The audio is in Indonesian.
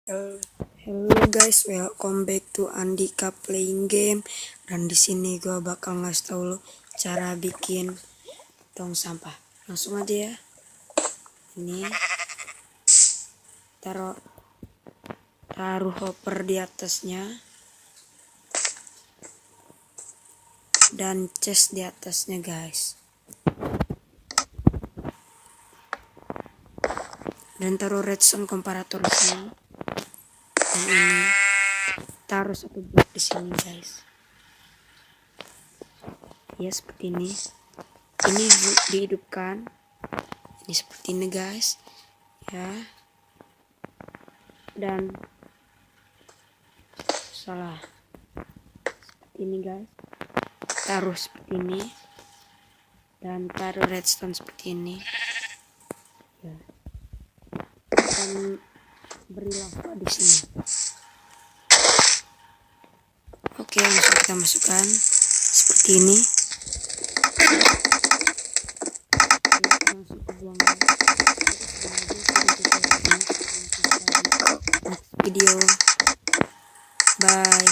Hello guys, welcome back to Andika Playing Game. Dan di sini gue bakal ngasih tau lo cara bikin tong sampah. Langsung aja ya. Ini taruh hopper di atasnya dan chest di atasnya guys. Dan taruh redstone comparator di sini. Dan ini taruh satu blok di sini guys. Ya seperti ini. Ini dihidupkan. Ini seperti ini guys. Ya. Dan salah. Seperti ini guys. Taruh seperti ini. Dan taruh redstone seperti ini. Ya. Dan beri lava di sini. Oke, langsung kita masukkan seperti ini. Langsung ke buang video. Bye.